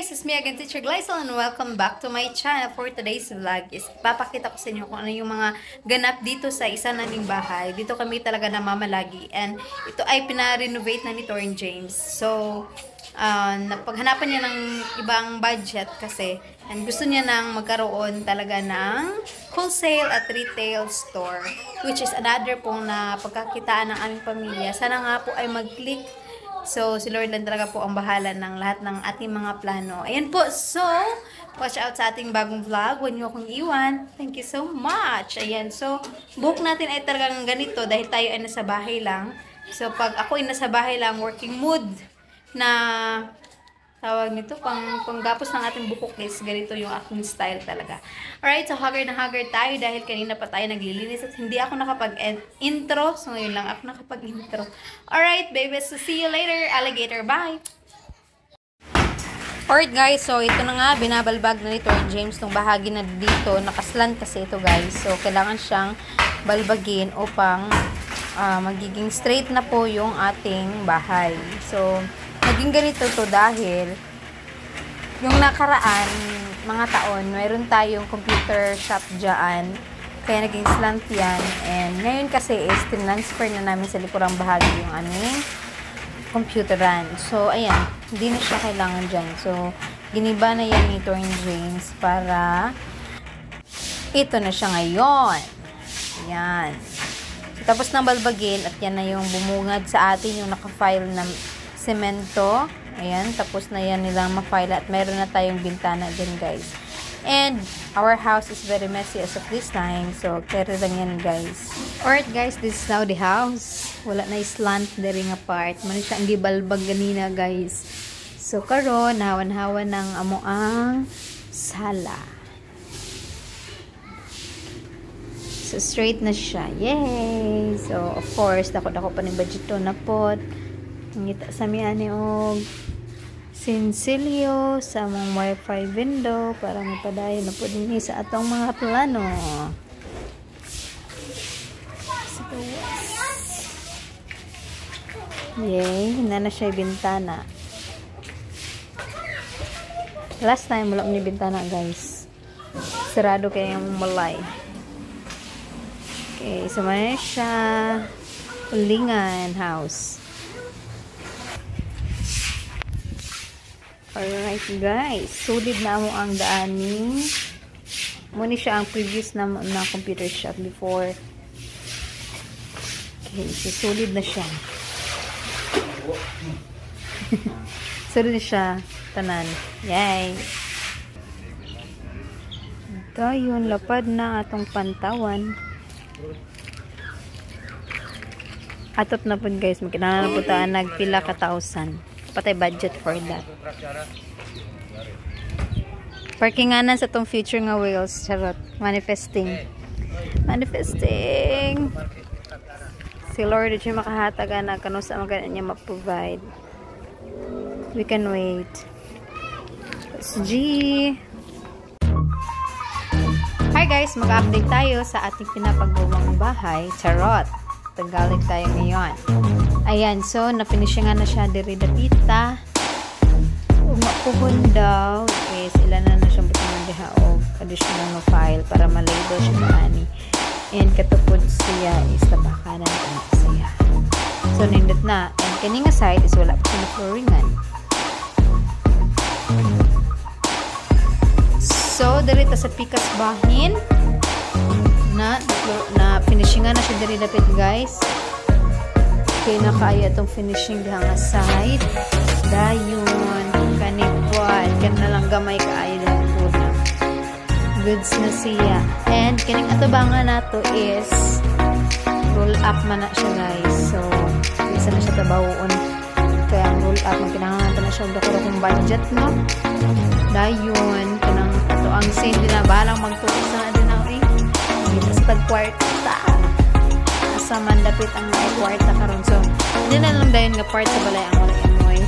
guys, it's me again, Teacher Glycel, and welcome back to my channel. For today's vlog is papakita ko sa inyo kung ano yung mga ganap dito sa isa naming bahay. Dito kami talaga namamalagi, and ito ay pina-renovate na ni Torrin James. So, napaghanapan niya ng ibang budget kasi, and gusto niya nang magkaroon talaga ng wholesale at retail store, which is another pong na pagkakitaan ng aming pamilya. Sana nga po ay mag-click. So, si Lord lang talaga po ang bahala ng lahat ng ating mga plano. Ayan po. So, watch out sa ating bagong vlog. Huwag niyo akong iwan. Thank you so much. Ayan. So, buhok natin ay talagang ganito dahil tayo ay nasa bahay lang. So, pag ako ay nasa bahay lang, working mood na tawag nito, panggapos ng ating buhok is ganito yung aking style talaga. Alright, so haggard na haggard tayo dahil kanina pa tayo naglilinis at hindi ako nakapag-intro. So ngayon lang ako nakapag-intro. Alright, babies, so see you later, alligator. Bye! Alright guys, so ito na nga, binabalbag na ni Torrin James itong bahagi na dito. Nakaslant kasi ito guys. So kailangan siyang balbagin upang magiging straight na po yung ating bahay. So, naging ganito to dahil yung nakaraan, mga taon, mayroon tayong computer shop dyan. Kaya naging slant yan. And ngayon kasi is tinransfer na namin sa likurang bahagi yung aming computeran. So, ayan. Hindi na siya kailangan dyan. So, giniba na yan ni Torrin James para ito na siya ngayon. Ayan. So, tapos nang balbagin at yan na yung bumungad sa atin yung naka-file na semento. Ayan, tapos na yan nilang ma-file at meron na tayong bintana dyan guys. And our house is very messy as of this time. So, carry lang yan guys. Alright guys, this is now the house. Wala na slant na ring apart. Mani siya ang gibalbag ganina guys. So, karon hawan-hawan ng amoang sala. So, straight na siya. Yay! So, of course, dako-dako pa ng budget to na pot. Ngita sa miyan ni og sinsilyo sa mong wifi window para mapadayon na po din sa atong mga plano. Yay, na siya bintana. Last time wala ni bintana guys. Sarado kaya yung malay. Okay, so man siya ulingan house. Alright guys, sulit na mo ang daaning. Muna siya ang previous na computer shop before. Okay, so sulit na siya. Sulit na siya, tanan. Yay! Ito yun, lapad na atong pantawan. Atot na po guys, magkinala na po tayo nagpila ka 1,000. Patay budget for that. Parkinganan sa tong future nga wheels. Charot. Manifesting. Manifesting. Si Lord, siya makahataga na kano sa mga niya ma-provide. We can wait. G. Hi guys, mag-update tayo sa ating pinapagawang bahay. Charot. Tagalog tayo ngayon. Ayan, so na-finishingan na siya diri dapita. Umakuhon daw is ilan na siyang butingan diha o additional na file para malabel siya maani. And katupod siya is tabakanan na siya. So nindot na. And kaning side is wala pa siya na flooringan. So diri ta sa pikas bahin na finishingan na siya diri dapit guys. Okay, nakaya itong finishing diha nga side. Dayon, kanipot. Kan na lang gamay kaayo na po na. Goods na siya. And kining atabangan nato is roll up man na siya guys. So, isa na siya tabawon. Kaya ang roll up, magkinahanglan na siya dako kung budget no. Dayon, kanang ato ang same din na balang magtutok sa din na eh. Dito sa tag-kwarta. Sa mandapit ang kwarta karon. So, hindi na lang dayon nga part sa balay ang wala emoy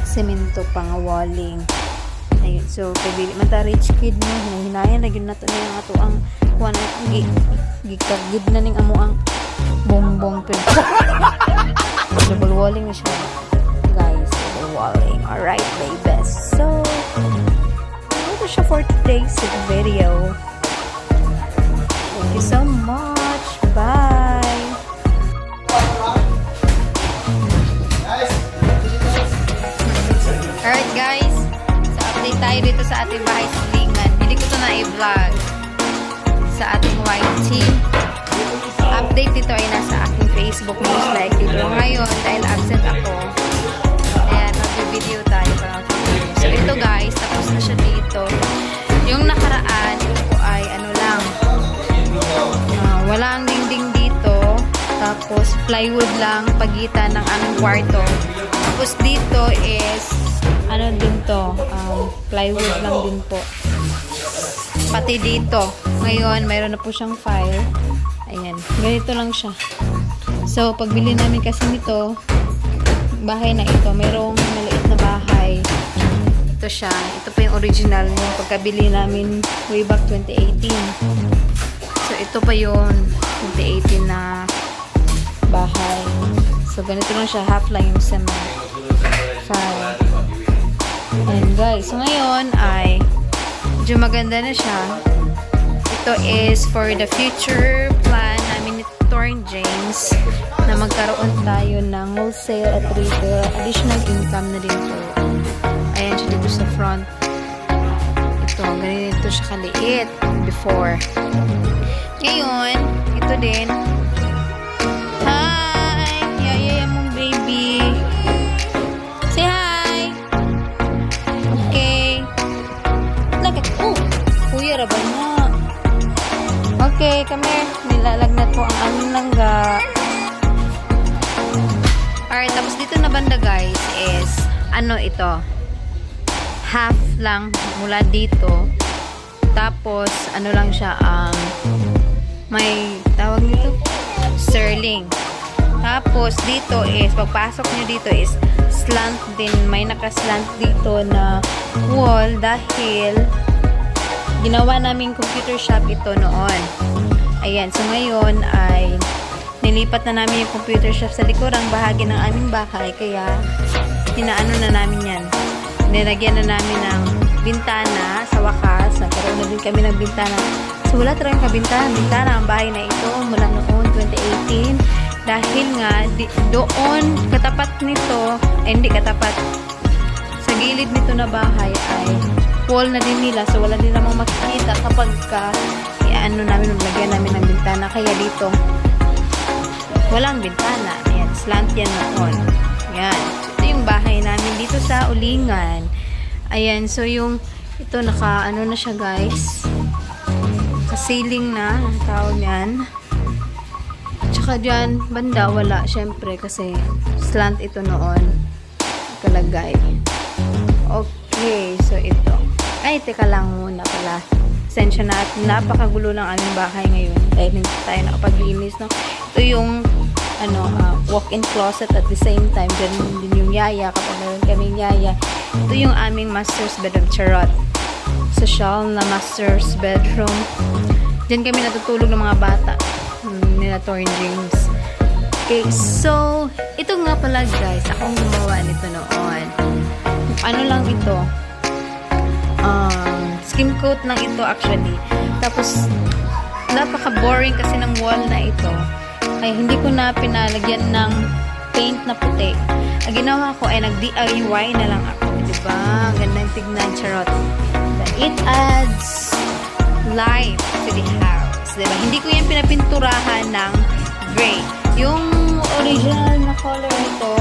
semento pang walling. Ayun. So, kay man ta rich kid mo, hinayan na gyud nato na yung ato ang kuan ang gikagid na ning amo ang bongbong pin. Double walling na siya. Guys, double walling. Alright, babies. So, na siya for today's video. Thank you so much. Bye! Alright guys, so update tayo dito sa ating bahay sa Lingan. Hindi ko ito na i-vlog sa ating YT. Update dito ay nasa aking Facebook most likely. Pero ngayon, dahil absent ako, ayan, mag-video tayo. So ito guys, tapos na siya dito. Yung nakaraan, ito po ay ano lang, wala ang dingding dito. Tapos plywood lang pagitan ng aming kwarto. Tapos dito is ano din to, plywood lang din po. Pati dito. Ngayon, mayroon na po siyang fire. Ayan. Ganito lang siya. So, pagbili namin kasi nito, bahay na ito, mayroong maliit na bahay. Ito siya. Ito po yung original yung pagkabili namin way back 2018. So, ito pa yung 2018 na bahay. So, ganito lang siya. Half lang yung cement. Fire. And guys, so ngayon ay medyo maganda na siya. Ito is for the future plan namin ni Torn James na magkaroon tayo ng wholesale at retail. Additional income na din po. Ayan siya dito sa front. Ito, ganito siya kaliit before. Ngayon, ito din. Hi! Yaya mong baby. Say hi! Okay. Lagay. Oh! Kuya, rabay na. Okay, come here. Nilalagnat po ang aming langga. Alright, tapos dito na banda guys is, ano ito? Half lang mula dito. Tapos, ano lang siya, may tawag nito? Sterling. Tapos, dito is, pagpasok nyo dito is, slant din. May nakaslant dito na wall dahil ginawa naming computer shop ito noon. Ayan. So, ngayon ay nilipat na namin yung computer shop sa likurang bahagi ng aming bahay. Kaya, hinaano na namin yan. Nilagyan na namin ng bintana sa wakas. Nagkaroon na din kami ng bintana. So, wala talagang bintana ang bahay na ito mula noon, 2018. Dahil nga, doon, katapat nito, hindi katapat. Sa gilid nito na bahay ay wall na din nila. So, wala din namang makikita kapag ano namin, maglagyan namin ng bintana. Kaya dito, walang bintana. Ayan, slant yan noon. Ayan. So, ito yung bahay namin dito sa Ulingan. Ayan, so yung, ito ano na siya guys. Ceiling na, ang tawag yan. Tsaka dyan, banda, wala. Syempre, kasi slant ito noon. Kalagay. Okay, so ito. Ay, teka lang muna pala. Sensya na at napakagulo ng aming bahay ngayon. Dahil hindi tayo nakapaglinis, no? Ito yung, walk-in closet at the same time. Dyan din yung yaya, kapag meron kaming yaya. Ito yung aming master's bedroom. Charot. Social na master's bedroom. Diyan kami natutulog ng mga bata nila Torn James. Okay, so ito nga pala guys, akong gumawa nito noon. Ano lang ito? Skim coat lang ito actually. Tapos napaka-boring kasi ng wall na ito. Kaya hindi ko na pinalagyan ng paint na puti. Ang ginawa ko ay nag-DIY na lang ako. Diba? Gandang tignan, charot. It adds life to the house. Diba? Hindi ko yan pinapinturahan ng gray. Yung original na color nito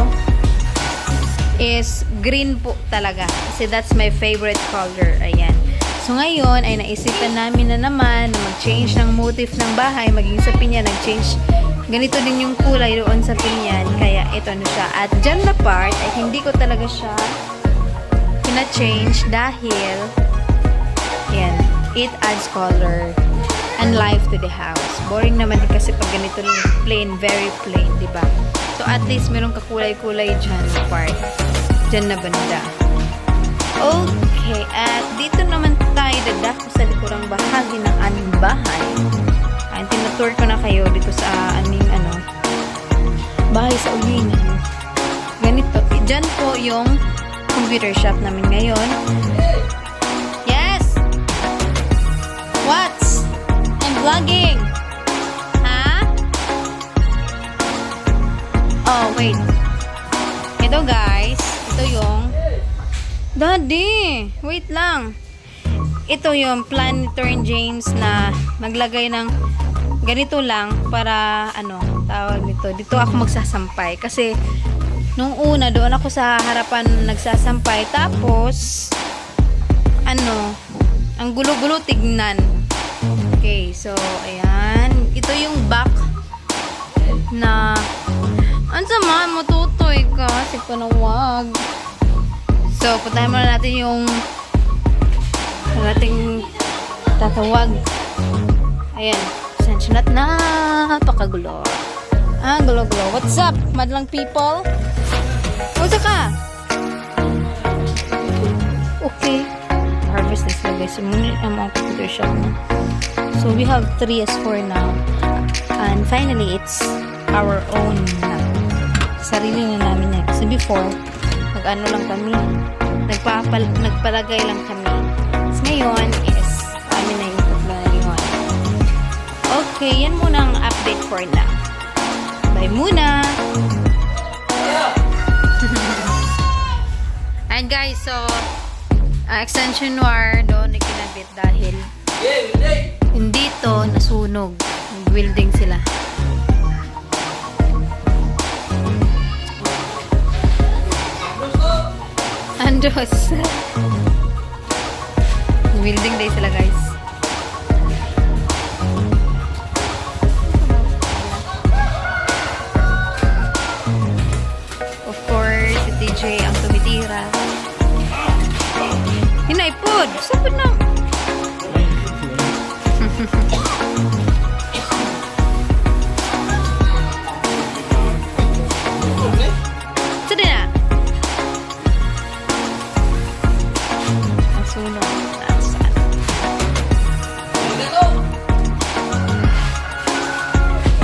is green po talaga. Kasi that's my favorite color. Ayan. So, ngayon ay naisipan namin na naman na mag-change ng motif ng bahay. Maging sa pinya, nag-change. Ganito din yung kulay doon sa pinyan. Kaya ito na siya. At dyan na part ay hindi ko talaga siya pina-change dahil yan, it adds color and life to the house. Boring naman din kasi pag ganito lang, plain, very plain, diba? So, at least merong kakulay-kulay dyan na part. Dyan na banda. Okay, at dito naman tayo dadako sa likurang bahagi ng aming bahay. At tinutour ko na kayo dito sa aming bahay sa Ulingan. Ganito. Dyan po yung computer shop namin ngayon. Yes! vlogging. Ha? Oh, wait. Ito guys. Ito yung... Daddy! Wait lang. Ito yung plan ni Turn James na maglagay ng ganito lang para ano, tawag nito. Dito ako magsasampay. Kasi nung una, doon ako sa harapan nagsasampay. Tapos, ano, ang gulo-gulo tignan. Okay, so, ayan. Ito yung back na, ang sama, matutoy ka. Kasi panawag. So, puntahan muna natin yung ating tatawag. Ayan. Sansunat na. Napakagulo. Ah, gulo-gulo. What's up, madlang people? What's ka? Okay. Harvest this na guys. Ang mga computer shop na. So, we have 3 as for now. And finally, it's our own na. Sarili na namin na. Kasi before, nag-ano lang kami. Nagpalagay lang kami. So, ngayon is, amin na yung tatlo na yun. Okay, yan muna ang update for now. Bye muna! And guys, so, extension wire doon ikinabit dahil hindi to nasunog. Nag-welding sila. Andos. Welding day sila guys. Of course, si TJ ang tumitira. Hinaipod! Sapod na! Sada na! Ang sunog. Nasaan?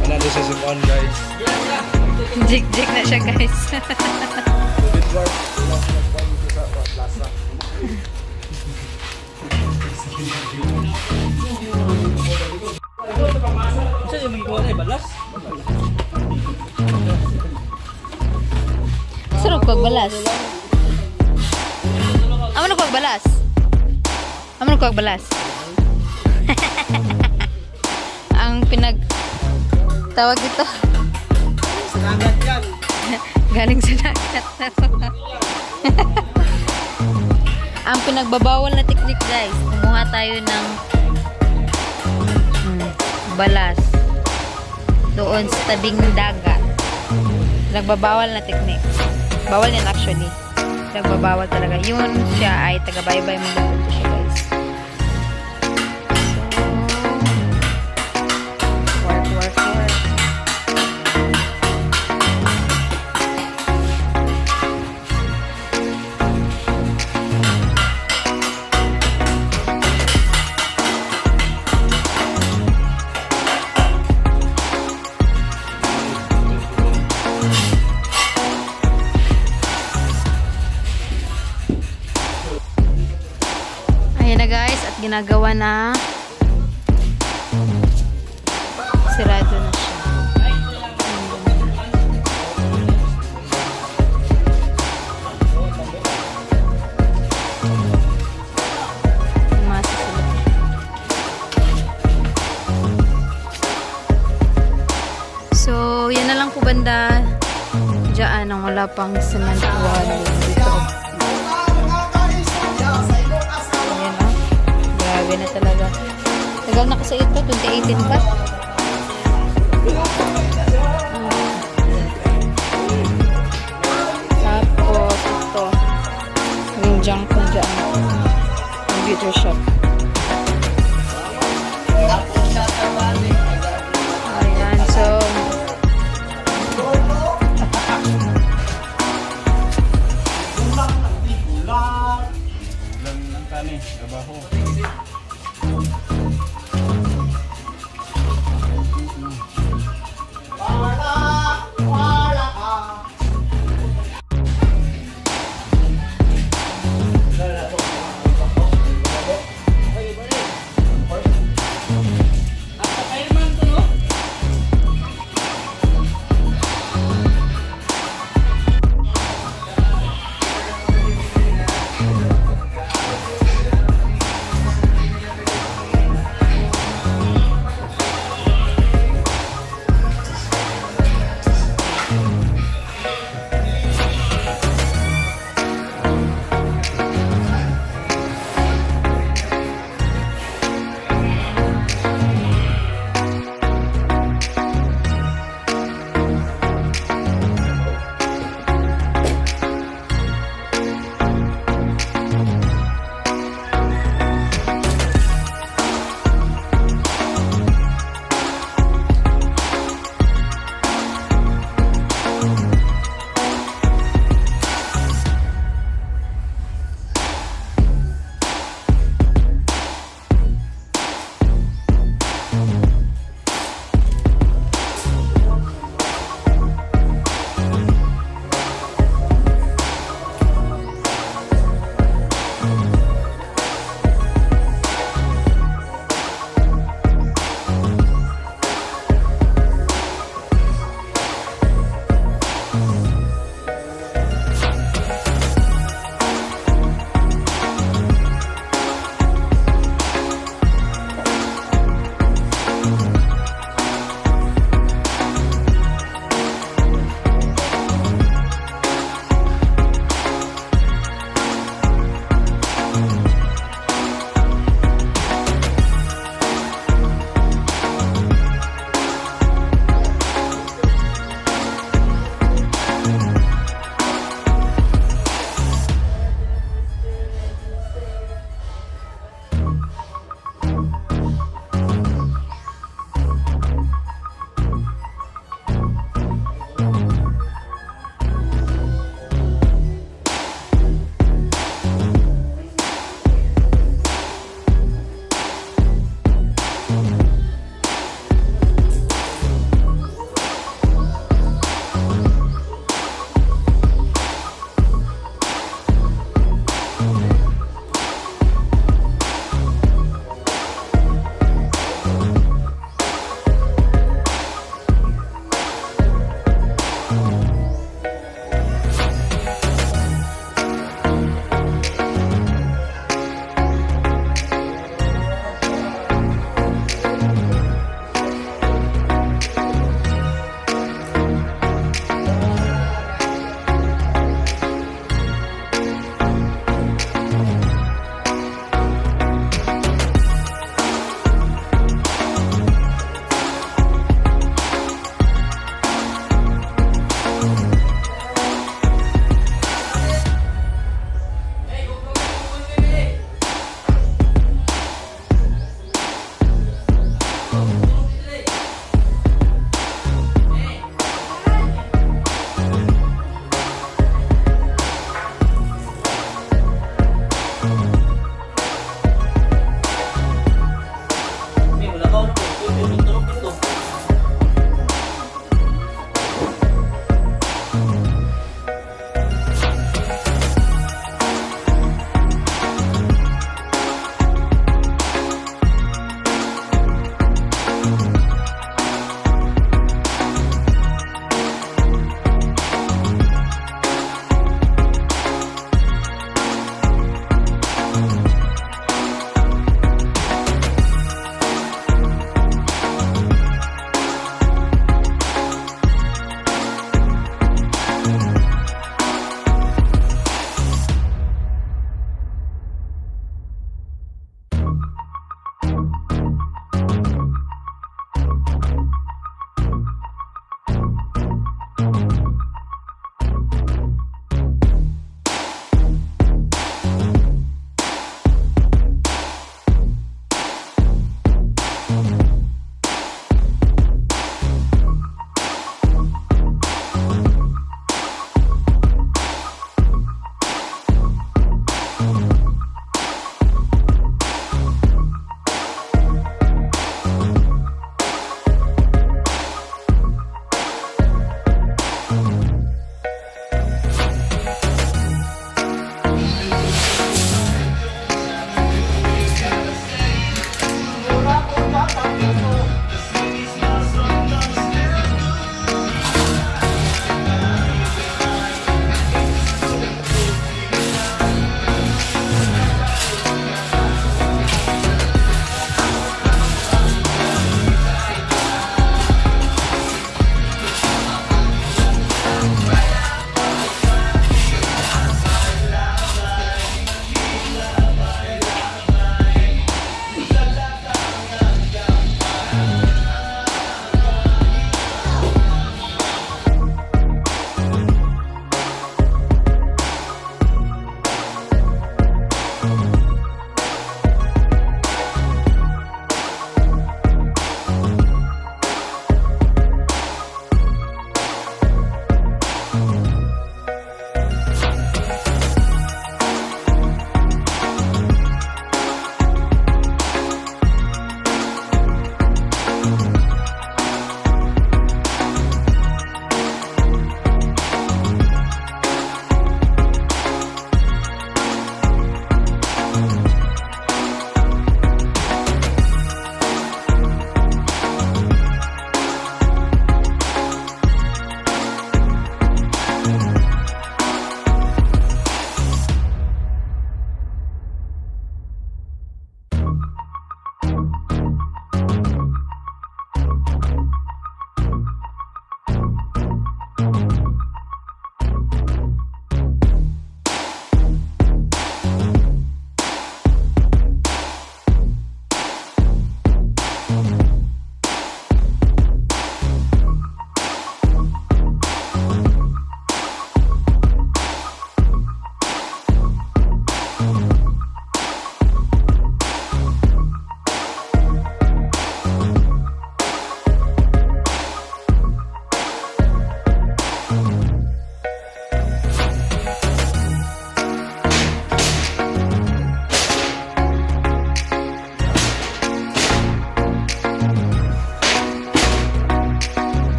Wala na siya sa phone guys. Jig-jig na siya guys. Sarap pagbalas. Amo na pagbalas. Amo na pagbalas. Ang tawag ito. Sinagat yan. Galing sa dagat. Ang pinagbabawal na teknik guys. Kumuha tayo ng balas doon sa tabing dagat. Nagbabawal na teknik. Bawal yan actually. Nagbabawal talaga. Yun siya ay taga-baybay mo na siya guys. Work, work, work. Ayan na guys, at ginagawa na. Sirado na siya. Umasa sila. So, yan na lang po banda. Diyan ang wala pang cement wall dito. Grabe na talaga. Tagal na kasi ito, 2018 pa. Tapos ito, yung junk na dyan. Computer shop. Ayan, so Lang kani, trabaho.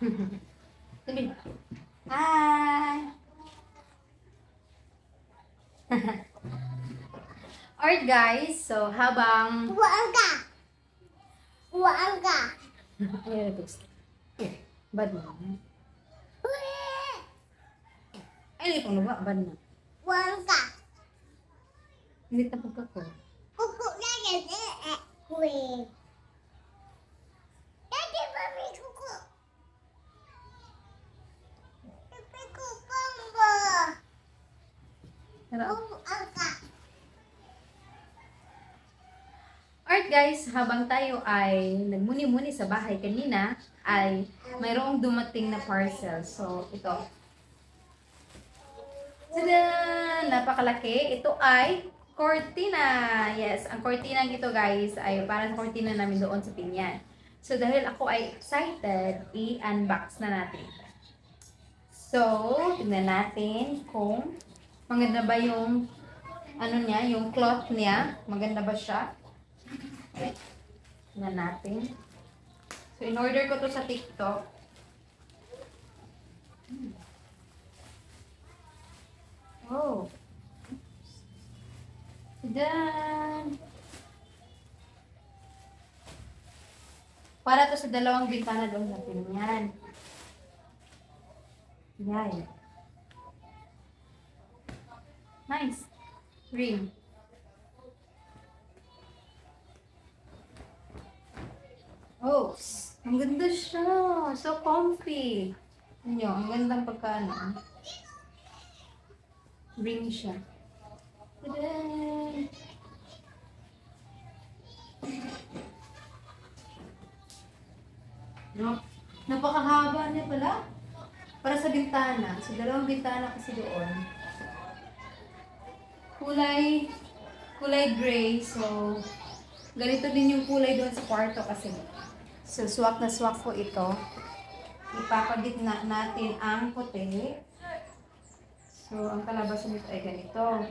Sabi. Hi! Alright guys, so habang... Uwaan ka! Uwaan ka! Ayan, ito. Bad na. Ay, hindi pang luwa. Bad na. Uwaan ka! Hindi tapos ako. Kuko na yan Kuwi. Dati ba may kuko? May kukong ba? Tara. Uwaan ka! Alright guys, habang tayo ay nagmuni-muni sa bahay kanina, ay mayroong dumating na parcel. So, ito. Tada! Napakalaki. Ito ay cortina. Yes, ang cortina ito guys ay parang cortina namin doon sa Pinyan. So, dahil ako ay excited, i-unbox na natin. So, tignan natin kung maganda ba yung ano niya, yung cloth niya. Maganda ba siya? Tignan natin. So, in-order ko to sa TikTok. Oh. Diyan. Para to sa dalawang bintana doon natin yan. Yan. Nice. Ring. Oh, ang ganda siya. So comfy. Ano, ang gandang pagkaano. Ring siya. Ta-da! No, napakahaba niya pala. Para sa bintana. Sa dalawang bintana kasi doon. Kulay gray. So, ganito din yung kulay doon sa kwarto kasi. So, swak na swak ko ito. Ipapagit na natin ang puti. So, ang kalabasan nito ay ganito.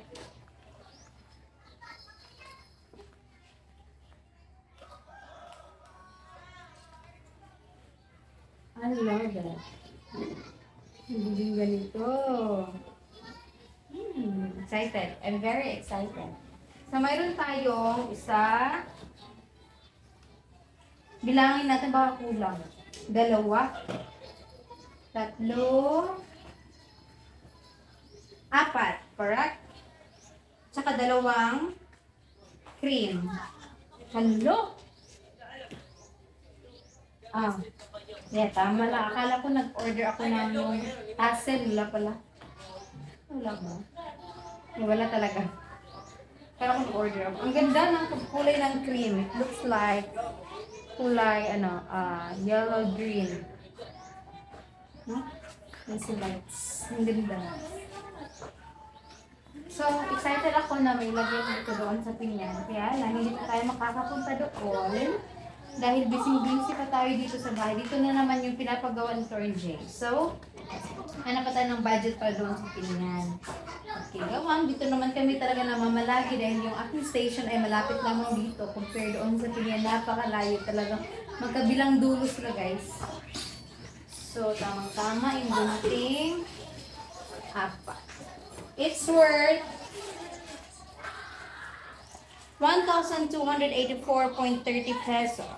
I love that. Hindi ganito. Excited. I'm very excited. So, mayroon tayong isa. Bilangin natin baka kulang. 2. 3. 4. Correct? Tsaka 2 cream. Hello? Ah. Yeah, tama lang. Akala ko nag-order ako ng tassel. Wala pala. Wala mo. Wala talaga. Pero ako nag-order ako. Ang ganda ng kulay ng cream. It looks like kulay, yellow-green. Huh? Easy lights. Ang ganda. So, excited ako na may lagay dito doon sa Pinyan. Kaya lang, hindi pa tayo makakapunta doon. Dahil busy-busy pa tayo dito sa bahay. Dito na naman yung pinapagawa ni Torn J. So, hanap pa tayo ng budget para doon sa Pinyan. Okay, gawang. Dito naman kami talaga namamalagi dahil yung aking station ay malapit lamang dito compared doon sa Pinyan. Napakalayo talaga. Magkabilang dulo sila, guys. So, tamang-tama yung dumating 4. It's worth 1,284.30 pesos.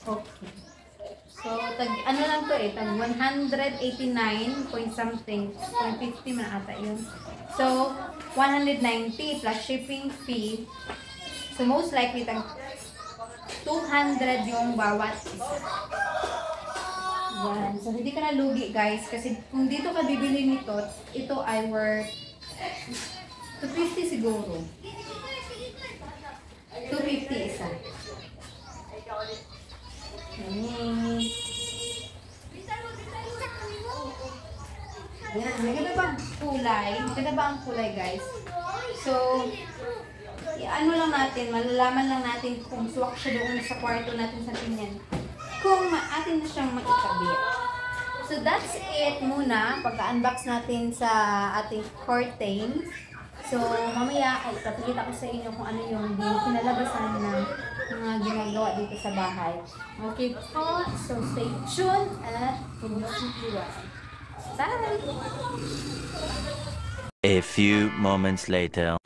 Okay. So, ano lang to tag 189 point something, 50 man ata yun. So, 190 plus shipping fee. So, most likely, tag 200 yung bawat isa. Yan. So, hindi ka na lugi, guys. Kasi kung dito ka bibili nito, ito ay worth 250 siguro. 250 isa. Yan. Maganda ba ang kulay? Maganda ba ang kulay, guys? So, ano lang natin, malalaman lang natin kung swak siya doon sa kwarto natin sa Pinyan. Kung atin na siyang maikabit. So, that's it muna. Pagka-unbox natin sa ating curtain. So, mamaya ay ipapakita ko sa inyo kung ano yung kinalabasan ng mga ginagawa dito sa bahay. Okay po, so stay tuned at enjoy. Bye! A few moments later.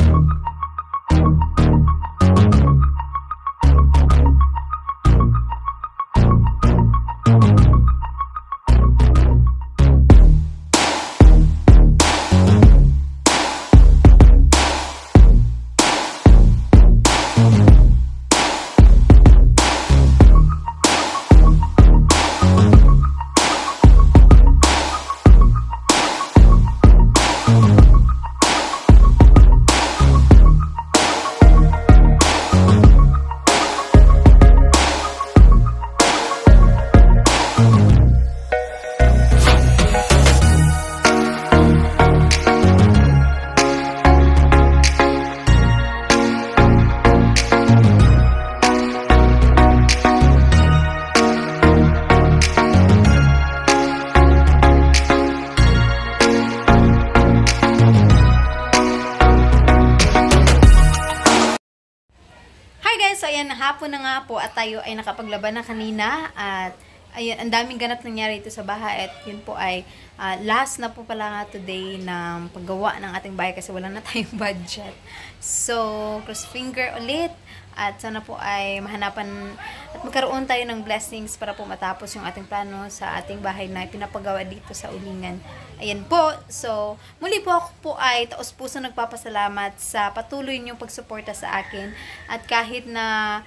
So, ayan, hapon na nga po at tayo ay nakapaglaban na kanina at ayun, ang daming ganap nangyari ito sa bahay at yun po ay last na po pala nga today ng paggawa ng ating bahay kasi wala na tayong budget. So, cross finger ulit at sana po ay mahanapan at magkaroon tayo ng blessings para po matapos yung ating plano sa ating bahay na pinapagawa dito sa Ulingan. Ayan po. So, muli po ako po ay taos-puso nagpapasalamat sa patuloy niyong pagsuporta sa akin. At kahit na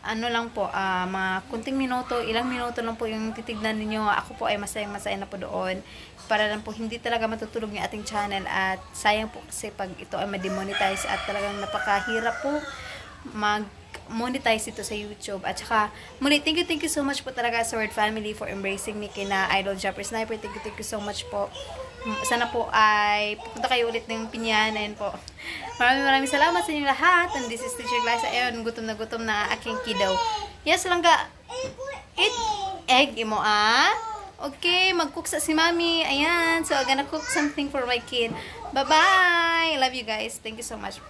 ano lang po, mga kunting minuto, ilang minuto lang po yung titignan ninyo, ako po ay masayang-masaya na po doon. Para lang po hindi talaga matutulog yung ating channel. At sayang po kasi pag ito ay ma-demonetize at talagang napakahirap po mag-monetize ito sa YouTube. At saka, muli, thank you so much po talaga sa Word Family for embracing me kina Idol Japper Sniper. Thank you so much po. Sana po ay pupunta kayo ulit ng Pinyan. Ayun po. Maraming salamat sa inyong lahat. And this is Teacher Glyza. Ayun, gutom na aking kiddo. Yes lang ka. Eat egg mo Okay, mag-cook sa si Mami. Ayan. So, I'm gonna cook something for my kid. Bye-bye. Love you guys. Thank you so much.